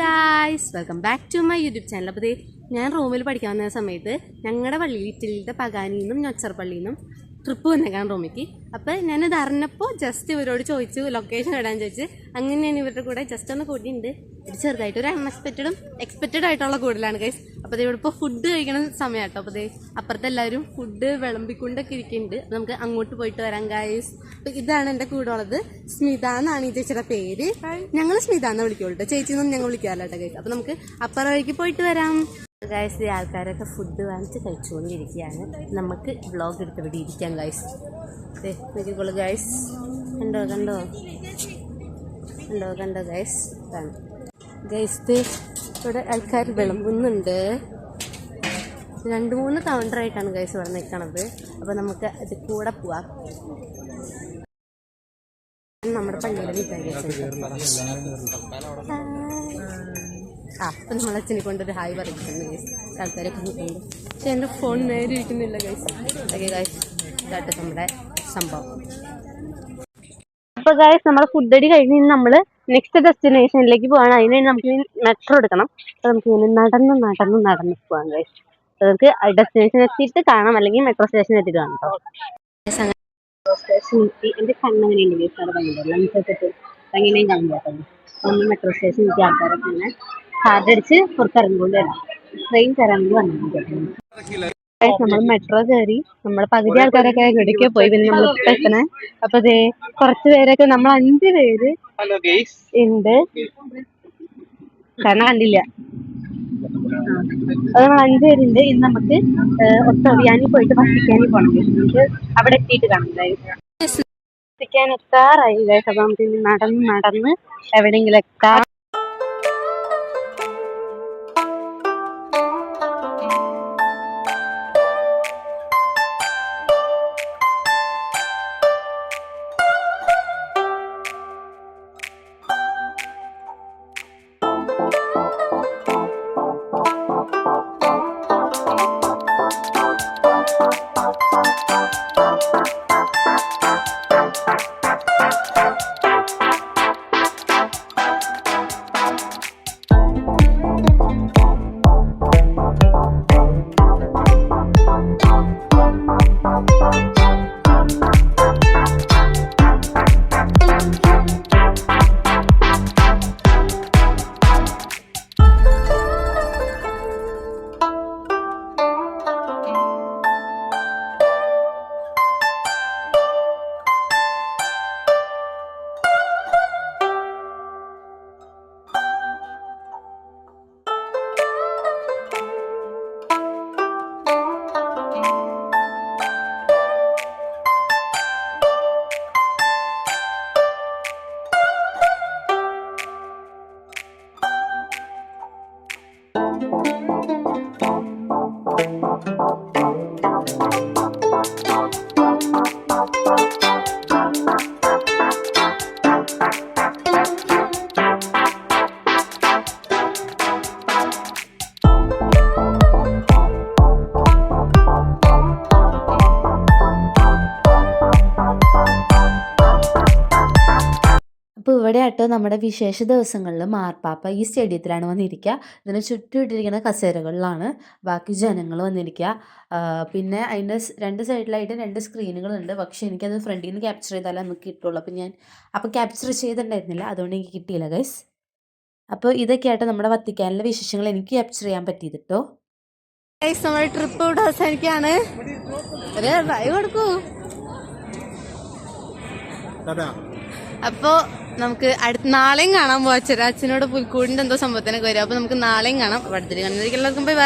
Guys, welcome back to my YouTube channel. അപ്പോൾ ഞാൻ റൂമിൽ പഠിക്കാൻ വന്ന സമയത്ത് ഞങ്ങളുടെ പള്ളിയിൽ ഇറ്റലിയിലത്തെ പകാനിയിൽ നിന്നും ഞൊച്ചർ പള്ളിയിൽ നിന്നും ട്രിപ്പ് വന്നേക്കാൻ റൂമിലേക്ക്. അപ്പോൾ ഞാനിത് അറിഞ്ഞപ്പോൾ ജസ്റ്റ് ഇവരോട് ചോദിച്ചു, ലൊക്കേഷൻ ഇടാൻ ചോദിച്ച് അങ്ങനെ ഞാൻ ഇവരുടെ കൂടെ ജസ്റ്റ് ഒന്ന് കൂടിയുണ്ട്. ഇത് ചെറുതായിട്ട് ഒരു എക്സ്പെക്റ്റഡ് ആയിട്ടുള്ള കൂടുതലാണ് ഗൈസ്. അപ്പോൾ ഇവിടെ ഇപ്പോൾ ഫുഡ് കഴിക്കണ സമയം കേട്ടോ. അപ്പോൾ അപ്പുറത്തെ എല്ലാവരും ഫുഡ് വിളമ്പിക്കൊണ്ടൊക്കെ ഇരിക്കുന്നുണ്ട്. അപ്പോൾ നമുക്ക് അങ്ങോട്ട് പോയിട്ട് വരാം ഗൈസ്. അപ്പോൾ ഇതാണ് എൻ്റെ കൂടെ ഉള്ളത്. സ്മിത എന്നാണ് ഈ ചേച്ചിയുടെ പേര്. ഞങ്ങൾ സ്മിത എന്ന് വിളിക്കുള്ളൂ, ചേച്ചിന്നൊന്നും ഞങ്ങൾ വിളിക്കാറില്ല കേട്ടോ ഗൈസ്. അപ്പോൾ നമുക്ക് അപ്പുറം വഴിക്ക് പോയിട്ട് വരാം ഗൈസ്. ഈ ആൾക്കാരൊക്കെ ഫുഡ് വാങ്ങിച്ച് കഴിച്ചുകൊണ്ടിരിക്കുകയാണ്. നമുക്ക് വ്ളോഗ് എടുത്തിവിടെ ഇരിക്കാം ഗൈസ്. നോക്കിക്കോളൂ ഗൈസ്. കണ്ടോ ഗൈസ്. ഗൈസ് ഇവിടെ ആൾക്കാർ വിളമ്പുന്നുണ്ട്. 2-3 കൗണ്ടറായിട്ടാണ് ഗൈസ് ഇവിടെ നിൽക്കണത്. അപ്പോൾ നമുക്ക് അത് കൂടെ പോവാം. നമ്മുടെ പള്ളിയുടെ വികാരിയാണ്. അപ്പം നമ്മളച്ഛനെ കൊണ്ടൊരു ഹായ് പറയുന്നുണ്ട് ഗൈസ്. ആൾക്കാരൊക്കെ നിൽക്കുന്നുണ്ട്. പക്ഷെ എൻ്റെ ഫോൺ നേരെ ഇരിക്കുന്നില്ല ഗൈസ്. ഓക്കെ ഗൈസ്, ഇതായിട്ട് നമ്മുടെ സംഭവം. അപ്പോൾ ഗൈസ്, നമ്മുടെ ഫുഡ് അടി കഴിഞ്ഞ് നമ്മൾ നെക്സ്റ്റ് ഡെസ്റ്റിനേഷനിലേക്ക് പോവാണ്. അതിന് നമുക്ക് മെട്രോ എടുക്കണം. അപ്പോൾ നമുക്ക് ഇങ്ങനെ നടന്ന് പോകാം ഗൈസ്. നമുക്ക് ഡെസ്റ്റിനേഷൻ എത്തിയിട്ട് കാണാം, അല്ലെങ്കിൽ മെട്രോ സ്റ്റേഷൻ എത്തിയിട്ട് കാണാം കേട്ടോ. മെട്രോ സ്റ്റേഷൻ എത്തി. എൻ്റെ കണ്ണങ്ങനെയുണ്ട് ഗൈസ്. അവിടെ ഭയങ്കര ലംസൊക്കെ അങ്ങനെയും കാണാൻ പറ്റുള്ളൂ. നമ്മൾ മെട്രോ സ്റ്റേഷൻ എത്തി. ആൾക്കാരൊക്കെ ഇങ്ങനെ കാർഡടിച്ച് പുറത്തിറങ്ങിക്കൊണ്ട് വരാം. ട്രെയിൻ കയറാൻ വേണ്ടി വന്നിട്ടുണ്ട്. നമ്മൾ മെട്രോ കയറി. നമ്മുടെ പകുതി ആൾക്കാരൊക്കെ എവിടേക്കോ പോയി. പിന്നെ നമ്മൾ ഇപ്പം എത്തണേ. അപ്പൊ കുറച്ച് പേരൊക്കെ, നമ്മൾ 5 പേര് ഉണ്ട്. കാരണം കണ്ടില്ല. അത് നമ്മൾ 5 പേരുണ്ട്. ഇന്ന് നമുക്ക് ഒട്ടോറിയാനി പോയിട്ട് വത്തിക്കാനി പോകണം. നമുക്ക് അവിടെ എത്തിയിട്ട് കാണാം. വത്തിക്കാൻ എത്താറായി ഗൈസ്. അപ്പൊ നമുക്ക് ഇനി നടന്ന് എവിടെയെങ്കിലും എത്താം. അപ്പോൾ ഇവിടെ ആട്ടോ നമ്മുടെ വിശേഷ ദിവസങ്ങളിൽ മാർപ്പാപ്പ ഈ സ്റ്റേഡിയത്തിലാണ് വന്നിരിക്കുക. ഇതിന് ചുറ്റുമിട്ടിരിക്കുന്ന കസേരകളിലാണ് ബാക്കി ജനങ്ങൾ വന്നിരിക്കുക. പിന്നെ അതിൻ്റെ 2 സൈഡിലായിട്ട് 2 സ്ക്രീനുകളുണ്ട്. പക്ഷേ എനിക്കത് ഫ്രണ്ടിൽ നിന്ന് ക്യാപ്ചർ ചെയ്താലേ നമുക്ക് കിട്ടുള്ളൂ. അപ്പോൾ ക്യാപ്ചർ ചെയ്തിട്ടുണ്ടായിരുന്നില്ല, അതുകൊണ്ട് എനിക്ക് കിട്ടിയില്ല ഗൈസ്. അപ്പോൾ ഇതൊക്കെയായിട്ട് നമ്മുടെ വത്തിക്കാനിലെ വിശേഷങ്ങൾ എനിക്ക് ക്യാപ്ചർ ചെയ്യാൻ പറ്റിയത് കേട്ടോ. നമ്മുടെ ട്രിപ്പ് ഇവിടെ അവസാനിക്കുകയാണ്. ഒരു ഡ്രൈവ് കൊടുക്കൂ. അപ്പോൾ നമുക്ക് നാളെയും കാണാൻ പോവാ. അച്ഛനോട് പുൽക്കൂടിൻ്റെ എന്തോ സംഭവത്തിനൊക്കെ വരും. അപ്പോൾ നമുക്ക് നാളെയും കാണാം. അടുത്തൊരു കണ്ടിരിക്കും. എല്ലാവർക്കും ബൈ ബൈ.